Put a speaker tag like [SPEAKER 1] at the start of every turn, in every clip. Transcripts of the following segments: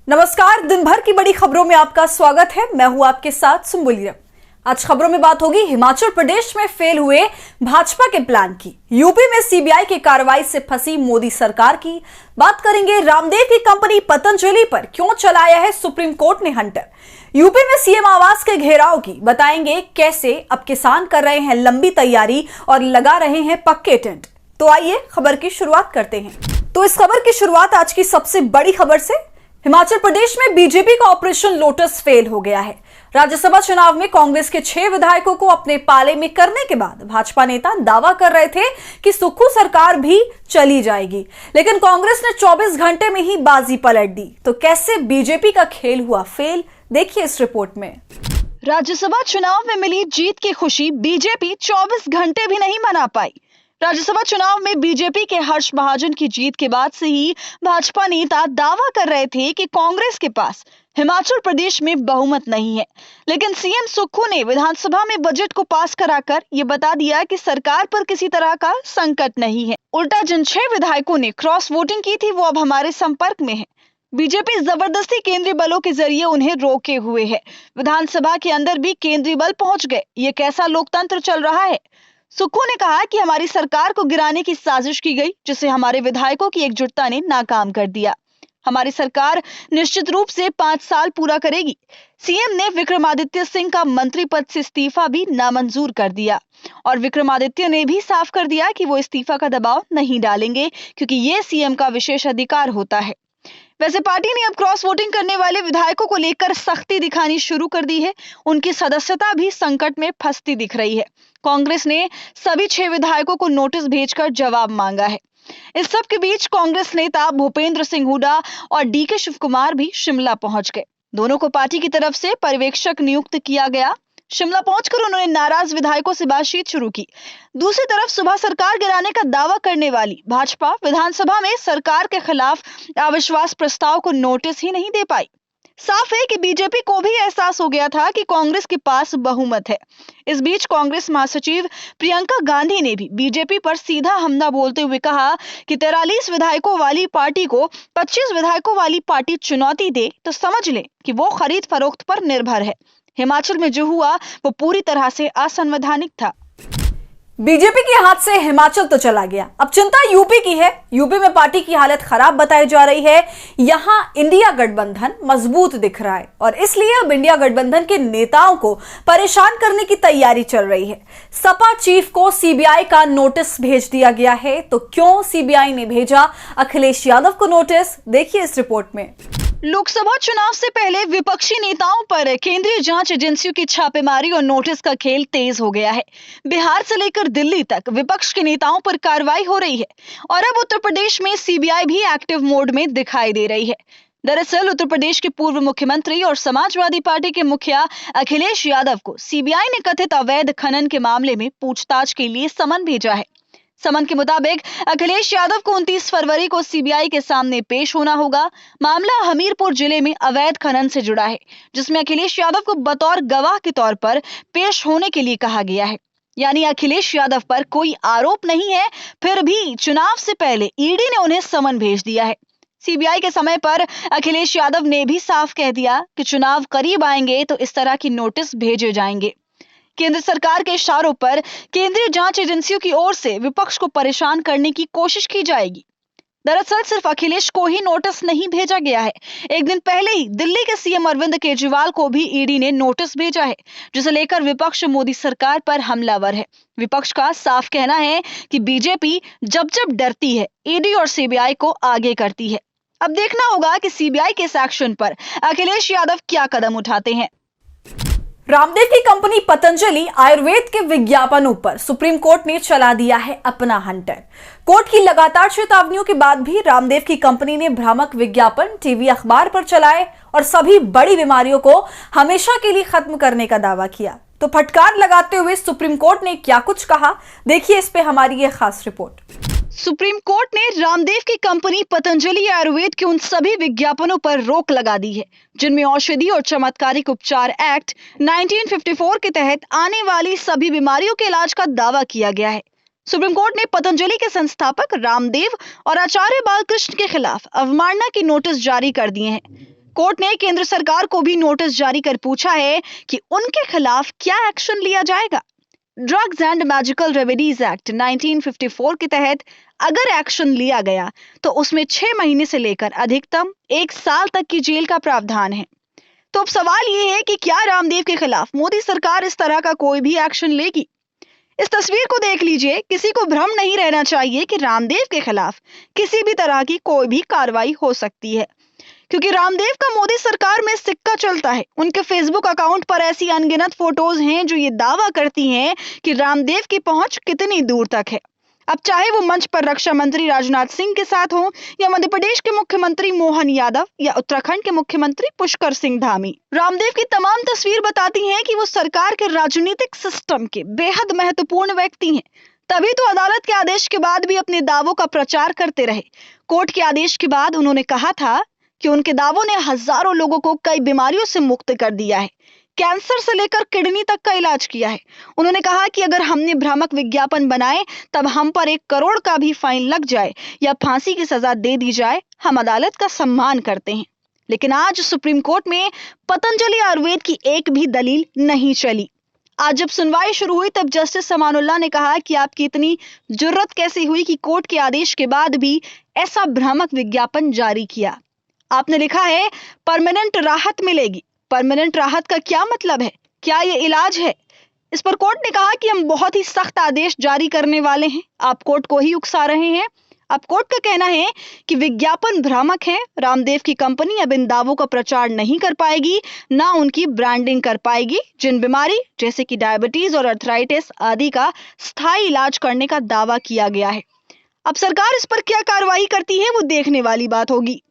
[SPEAKER 1] नमस्कार, दिन भर की बड़ी खबरों में आपका स्वागत है। मैं हूं आपके साथ सुम्बुली। आज खबरों में बात होगी हिमाचल प्रदेश में फेल हुए भाजपा के प्लान की, यूपी में सीबीआई की कार्रवाई से फंसी मोदी सरकार की, बात करेंगे रामदेव की कंपनी पतंजलि पर क्यों चलाया है सुप्रीम कोर्ट ने हंटर, यूपी में सीएम आवास के घेराव की, बताएंगे कैसे अब किसान कर रहे हैं लंबी तैयारी और लगा रहे हैं पक्के टेंट। तो आइए खबर की शुरुआत करते हैं। तो इस खबर की शुरुआत आज की सबसे बड़ी खबर से। हिमाचल प्रदेश में बीजेपी का ऑपरेशन लोटस फेल हो गया है। राज्यसभा चुनाव में कांग्रेस के 6 विधायकों को अपने पाले में करने के बाद भाजपा नेता दावा कर रहे थे कि सुक्खू सरकार भी चली जाएगी, लेकिन कांग्रेस ने 24 घंटे में ही बाजी पलट दी। तो कैसे बीजेपी का खेल हुआ फेल, देखिए इस रिपोर्ट में।
[SPEAKER 2] राज्यसभा चुनाव में मिली जीत की खुशी बीजेपी 24 घंटे भी नहीं मना पाई। राज्यसभा चुनाव में बीजेपी के हर्ष महाजन की जीत के बाद से ही भाजपा नेता दावा कर रहे थे कि कांग्रेस के पास हिमाचल प्रदेश में बहुमत नहीं है, लेकिन सीएम सुक्खू ने विधानसभा में बजट को पास कराकर ये बता दिया कि सरकार पर किसी तरह का संकट नहीं है। उल्टा जिन 6 विधायकों ने क्रॉस वोटिंग की थी वो अब हमारे संपर्क में है। बीजेपी जबरदस्ती केंद्रीय बलों के जरिए उन्हें रोके हुए है। विधानसभा के अंदर भी केंद्रीय बल पहुंच गए। ये कैसा लोकतंत्र चल रहा है? सुक्खू ने कहा कि हमारी सरकार को गिराने की साजिश की गई, जिसे हमारे विधायकों की एकजुटता ने नाकाम कर दिया। हमारी सरकार निश्चित रूप से 5 साल पूरा करेगी। सीएम ने विक्रमादित्य सिंह का मंत्री पद से इस्तीफा भी नामंजूर कर दिया और विक्रमादित्य ने भी साफ कर दिया कि वो इस्तीफा का दबाव नहीं डालेंगे, क्योंकि ये सीएम का विशेष अधिकार होता है। वैसे पार्टी ने अब क्रॉस वोटिंग करने वाले विधायकों को लेकर सख्ती दिखानी शुरू कर दी है। उनकी सदस्यता भी संकट में फंसती दिख रही है। कांग्रेस ने सभी 6 विधायकों को नोटिस भेजकर जवाब मांगा है। इस सब के बीच कांग्रेस नेता भूपेंद्र सिंह हुड्डा और डीके शिव कुमार भी शिमला पहुंच गए। दोनों को पार्टी की तरफ से पर्यवेक्षक नियुक्त किया गया। शिमला पहुंचकर उन्होंने नाराज विधायकों से बातचीत शुरू की। दूसरी तरफ सुबह सरकार गिराने का दावा करने वाली भाजपा विधानसभा में सरकार के खिलाफ अविश्वास प्रस्ताव को नोटिस ही नहीं दे पाई। साफ है कि बीजेपी को भी एहसास हो गया था कि कांग्रेस के पास बहुमत है। इस बीच कांग्रेस महासचिव प्रियंका गांधी ने भी बीजेपी पर सीधा हमला बोलते हुए कहा कि 43 विधायकों वाली पार्टी को 25 विधायकों वाली पार्टी चुनौती दे तो समझ ले कि वो खरीद फरोख्त पर निर्भर है। हिमाचल में जो हुआ वो पूरी तरह से असंवैधानिक था।
[SPEAKER 1] बीजेपी के हाथ से हिमाचल तो चला गया, अब चिंता यूपी की है। यूपी में पार्टी की हालत खराब बताई जा रही है। यहां इंडिया गठबंधन मजबूत दिख रहा है और इसलिए अब इंडिया गठबंधन के नेताओं को परेशान करने की तैयारी चल रही है। सपा चीफ को सीबीआई का नोटिस भेज दिया गया है। तो क्यों सीबीआई ने भेजा अखिलेश यादव को नोटिस, देखिए इस रिपोर्ट में।
[SPEAKER 2] लोकसभा चुनाव से पहले विपक्षी नेताओं पर केंद्रीय जांच एजेंसियों की छापेमारी और नोटिस का खेल तेज हो गया है। बिहार से लेकर दिल्ली तक विपक्ष के नेताओं पर कार्रवाई हो रही है और अब उत्तर प्रदेश में सीबीआई भी एक्टिव मोड में दिखाई दे रही है। दरअसल उत्तर प्रदेश के पूर्व मुख्यमंत्री और समाजवादी पार्टी के मुखिया अखिलेश यादव को सीबीआई ने कथित अवैध खनन के मामले में पूछताछ के लिए समन भेजा है। समन के मुताबिक अखिलेश यादव को 29 फरवरी को सीबीआई के सामने पेश होना होगा। मामला हमीरपुर जिले में अवैध खनन से जुड़ा है, जिसमें अखिलेश यादव को बतौर गवाह के तौर पर पेश होने के लिए कहा गया है। यानी अखिलेश यादव पर कोई आरोप नहीं है, फिर भी चुनाव से पहले ईडी ने उन्हें समन भेज दिया है। सीबीआई के समय पर अखिलेश यादव ने भी साफ कह दिया कि चुनाव करीब आएंगे तो इस तरह की नोटिस भेजे जाएंगे। केंद्र सरकार के इशारों पर केंद्रीय जांच एजेंसियों की ओर से विपक्ष को परेशान करने की कोशिश की जाएगी। दरअसल सिर्फ अखिलेश को ही नोटिस नहीं भेजा गया है। एक दिन पहले ही दिल्ली के सीएम अरविंद केजरीवाल को भी ईडी ने नोटिस भेजा है, जिसे लेकर विपक्ष मोदी सरकार पर हमलावर है। विपक्ष का साफ कहना है कि बीजेपी जब जब डरती है, ईडी और सीबीआई को आगे करती है। अब देखना होगा कि सीबीआई के इस एक्शन पर अखिलेश यादव क्या कदम उठाते हैं।
[SPEAKER 1] रामदेव की कंपनी पतंजलि आयुर्वेद के विज्ञापनों पर सुप्रीम कोर्ट ने चला दिया है अपना हंटर। कोर्ट की लगातार चेतावनियों के बाद भी रामदेव की कंपनी ने भ्रामक विज्ञापन टीवी अखबार पर चलाए और सभी बड़ी बीमारियों को हमेशा के लिए खत्म करने का दावा किया। तो फटकार लगाते हुए सुप्रीम कोर्ट ने क्या कुछ कहा, देखिए इस पे हमारी ये खास रिपोर्ट।
[SPEAKER 2] सुप्रीम कोर्ट ने रामदेव की कंपनी पतंजलि आयुर्वेद के उन सभी विज्ञापनों पर रोक लगा दी है जिनमें औषधि और चमत्कारिक उपचार एक्ट 1954 के तहत आने वाली सभी बीमारियों के इलाज का दावा किया गया है। सुप्रीम कोर्ट ने पतंजलि के संस्थापक रामदेव और आचार्य बालकृष्ण के खिलाफ अवमानना के नोटिस जारी कर दिए हैं। कोर्ट ने केंद्र सरकार को भी नोटिस जारी कर पूछा है कि उनके खिलाफ क्या एक्शन लिया जाएगा। Drugs and magical remedies act 1954 के तहत अगर एक्शन लिया गया तो उसमें 6 महीने से लेकर अधिकतम 1 साल तक की जेल का प्रावधान है। तो अब सवाल ये है कि क्या रामदेव के खिलाफ मोदी सरकार इस तरह का कोई भी एक्शन लेगी? इस तस्वीर को देख लीजिए। किसी को भ्रम नहीं रहना चाहिए कि रामदेव के खिलाफ किसी भी तरह की कोई भी कार्रवाई हो सकती है, क्योंकि रामदेव का मोदी सरकार में सिक्का चलता है। उनके फेसबुक अकाउंट पर ऐसी अनगिनत फोटोज हैं जो ये दावा करती हैं कि रामदेव की पहुंच कितनी दूर तक है। अब चाहे वो मंच पर रक्षा मंत्री राजनाथ सिंह के साथ हो, या मध्य प्रदेश के मुख्यमंत्री मोहन यादव, या उत्तराखंड के मुख्यमंत्री पुष्कर सिंह धामी, रामदेव की तमाम तस्वीर बताती हैं कि वो सरकार के राजनीतिक सिस्टम के बेहद महत्वपूर्ण व्यक्ति हैं। तभी तो अदालत के आदेश के बाद भी अपने दावों का प्रचार करते रहे। कोर्ट के आदेश के बाद उन्होंने कहा था कि उनके दावों ने हजारों लोगों को कई बीमारियों से मुक्त कर दिया है, कैंसर से लेकर किडनी तक का इलाज किया है। उन्होंने कहा कि अगर हमने भ्रामक विज्ञापन बनाए तब हम पर 1 करोड़ का भी फाइन लग जाए या फांसी की सजा दे दी जाए, हम अदालत का सम्मान करते हैं। लेकिन आज सुप्रीम कोर्ट में पतंजलि आयुर्वेद की एक भी दलील नहीं चली। आज जब सुनवाई शुरू हुई तब जस्टिस समानुल्लाह ने कहा कि आपकी इतनी जुर्रत कैसे हुई कि कोर्ट के आदेश के बाद भी ऐसा भ्रामक विज्ञापन जारी किया। आपने लिखा है परमानेंट राहत मिलेगी। परमानेंट राहत का क्या मतलब है? क्या ये इलाज है? इस पर कोर्ट ने कहा कि हम बहुत ही सख्त आदेश जारी करने वाले हैं। आप कोर्ट को ही उकसा रहे हैं। अब कोर्ट का कहना है कि विज्ञापन भ्रामक है। रामदेव की कंपनी अब इन दावों का प्रचार नहीं कर पाएगी, ना उनकी ब्रांडिंग कर पाएगी, जिन बीमारी जैसे कि डायबिटीज और अर्थराइटिस आदि का स्थायी इलाज करने का दावा किया गया है। अब सरकार इस पर क्या कार्रवाई करती है वो देखने वाली बात होगी।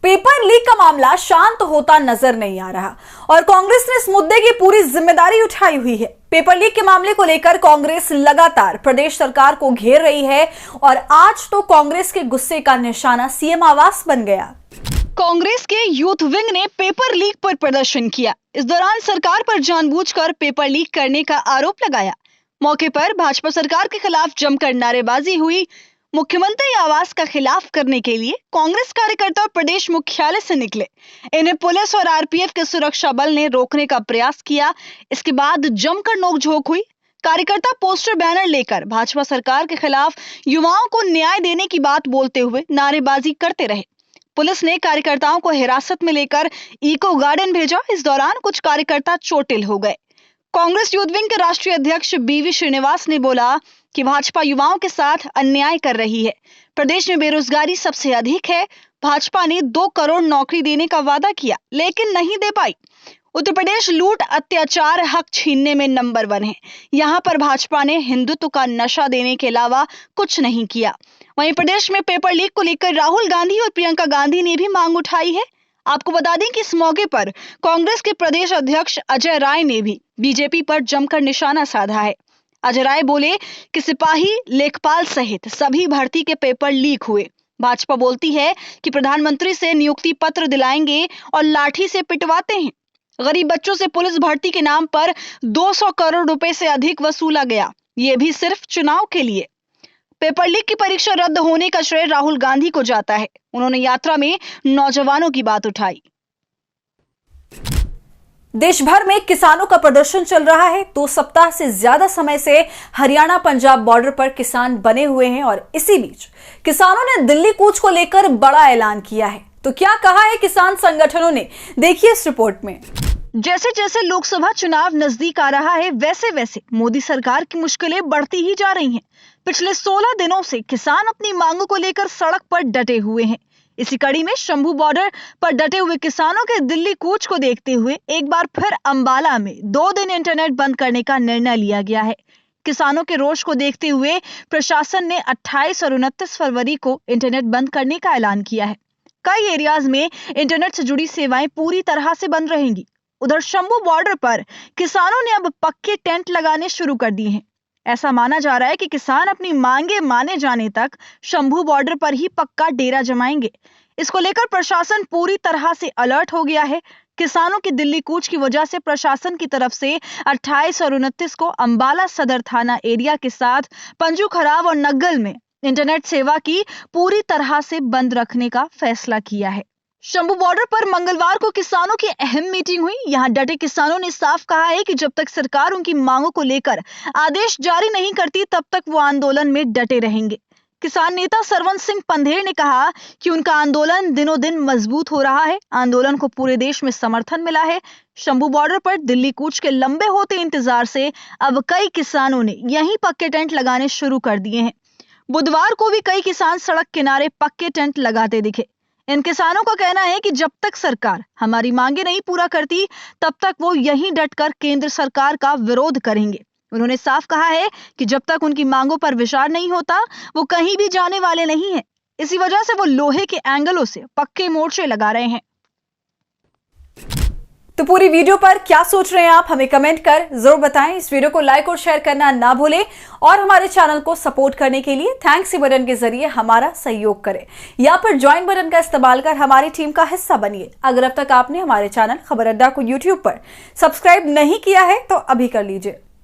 [SPEAKER 1] पेपर लीक का मामला शांत होता नजर नहीं आ रहा और कांग्रेस ने इस मुद्दे की पूरी जिम्मेदारी उठाई हुई है। पेपर लीक के मामले को लेकर कांग्रेस लगातार प्रदेश सरकार को घेर रही है और आज तो कांग्रेस के गुस्से का निशाना सीएम आवास बन गया।
[SPEAKER 2] कांग्रेस के यूथ विंग ने पेपर लीक पर प्रदर्शन किया। इस दौरान सरकार पर जानबूझकर पेपर लीक करने का आरोप लगाया। मौके पर भाजपा सरकार के खिलाफ जमकर नारेबाजी हुई। मुख्यमंत्री आवास का खिलाफ करने के लिए कांग्रेस कार्यकर्ता प्रदेश मुख्यालय से निकले। इन्हें पुलिस और आरपीएफ के सुरक्षा बल ने रोकने का प्रयास किया। इसके बाद जमकर नोकझोंक हुई। कार्यकर्ता पोस्टर बैनर लेकर भाजपा सरकार के खिलाफ युवाओं को न्याय देने की बात बोलते हुए नारेबाजी करते रहे। पुलिस ने कार्यकर्ताओं को हिरासत में लेकर इको गार्डन भेजा। इस दौरान कुछ कार्यकर्ता चोटिल हो गए। कांग्रेस यूथ विंग के राष्ट्रीय अध्यक्ष बीवी श्रीनिवास ने बोला कि भाजपा युवाओं के साथ अन्याय कर रही है। प्रदेश में बेरोजगारी सबसे अधिक है। भाजपा ने 2 करोड़ नौकरी देने का वादा किया लेकिन नहीं दे पाई। उत्तर प्रदेश लूट, अत्याचार, हक छीनने में नंबर 1 है। यहाँ पर भाजपा ने हिंदुत्व का नशा देने के अलावा कुछ नहीं किया। वहीं प्रदेश में पेपर लीक को लेकर राहुल गांधी और प्रियंका गांधी ने भी मांग उठाई है। आपको बता दें कि इस मौके पर कांग्रेस के प्रदेश अध्यक्ष अजय राय ने भी बीजेपी पर जमकर निशाना साधा है। अजय राय बोले कि सिपाही, लेखपाल सहित सभी भर्ती के पेपर लीक हुए। भाजपा बोलती है कि प्रधानमंत्री से नियुक्ति पत्र दिलाएंगे और लाठी से पिटवाते हैं। गरीब बच्चों से पुलिस भर्ती के नाम पर 200 करोड़ रुपए से अधिक वसूला गया, ये भी सिर्फ चुनाव के लिए। पेपर लीक की परीक्षा रद्द होने का श्रेय राहुल गांधी को जाता है। उन्होंने यात्रा में नौजवानों की बात उठाई।
[SPEAKER 1] देश भर में किसानों का प्रदर्शन चल रहा है। 2 सप्ताह से ज्यादा समय से हरियाणा पंजाब बॉर्डर पर किसान बने हुए हैं और इसी बीच किसानों ने दिल्ली कूच को लेकर बड़ा ऐलान किया है। तो क्या कहा है किसान संगठनों ने, देखिए इस रिपोर्ट में।
[SPEAKER 2] जैसे जैसे लोकसभा चुनाव नजदीक आ रहा है वैसे वैसे मोदी सरकार की मुश्किलें बढ़ती ही जा रही हैं। पिछले 16 दिनों से किसान अपनी मांगों को लेकर सड़क पर डटे हुए हैं। इसी कड़ी में शंभू बॉर्डर पर डटे हुए किसानों के दिल्ली कूच को देखते हुए एक बार फिर अंबाला में 2 दिन इंटरनेट बंद करने का निर्णय लिया गया है। किसानों के रोष को देखते हुए प्रशासन ने 28 और 29 फरवरी को इंटरनेट बंद करने का ऐलान किया है। कई एरियाज में इंटरनेट से जुड़ी सेवाएं पूरी तरह से बंद रहेंगी। उधर शंभू बॉर्डर पर किसानों ने अब पक्के टेंट लगाने शुरू कर दिए हैं। ऐसा माना जा रहा है कि किसान अपनी मांगे माने जाने तक शंभू बॉर्डर पर ही पक्का डेरा जमाएंगे। इसको लेकर प्रशासन पूरी तरह से अलर्ट हो गया है। किसानों की दिल्ली कूच की वजह से प्रशासन की तरफ से 28 और 29 को अंबाला सदर थाना एरिया के साथ पंजू खराब और नग्गल में इंटरनेट सेवा की पूरी तरह से बंद रखने का फैसला किया है। शंभू बॉर्डर पर मंगलवार को किसानों की अहम मीटिंग हुई। यहां डटे किसानों ने साफ कहा है कि जब तक सरकार उनकी मांगों को लेकर आदेश जारी नहीं करती तब तक वो आंदोलन में डटे रहेंगे। किसान नेता सरवन सिंह पंधेर ने कहा कि उनका आंदोलन दिनों दिन मजबूत हो रहा है। आंदोलन को पूरे देश में समर्थन मिला है। शंभू बॉर्डर पर दिल्ली कूच के लंबे होते इंतजार से अब कई किसानों ने यहीं पक्के टेंट लगाने शुरू कर दिए हैं। बुधवार को भी कई किसान सड़क किनारे पक्के टेंट लगाते दिखे। इन किसानों का कहना है कि जब तक सरकार हमारी मांगे नहीं पूरा करती तब तक वो यहीं डटकर केंद्र सरकार का विरोध करेंगे। उन्होंने साफ कहा है कि जब तक उनकी मांगों पर विचार नहीं होता वो कहीं भी जाने वाले नहीं हैं। इसी वजह से वो लोहे के एंगलों से पक्के मोर्चे लगा रहे हैं।
[SPEAKER 1] तो पूरी वीडियो पर क्या सोच रहे हैं आप, हमें कमेंट कर जरूर बताएं। इस वीडियो को लाइक और शेयर करना ना भूलें और हमारे चैनल को सपोर्ट करने के लिए थैंक्स बटन के जरिए हमारा सहयोग करें। यहाँ पर ज्वाइन बटन का इस्तेमाल कर हमारी टीम का हिस्सा बनिए। अगर अब तक आपने हमारे चैनल खबर अड्डा को यूट्यूब पर सब्सक्राइब नहीं किया है तो अभी कर लीजिए।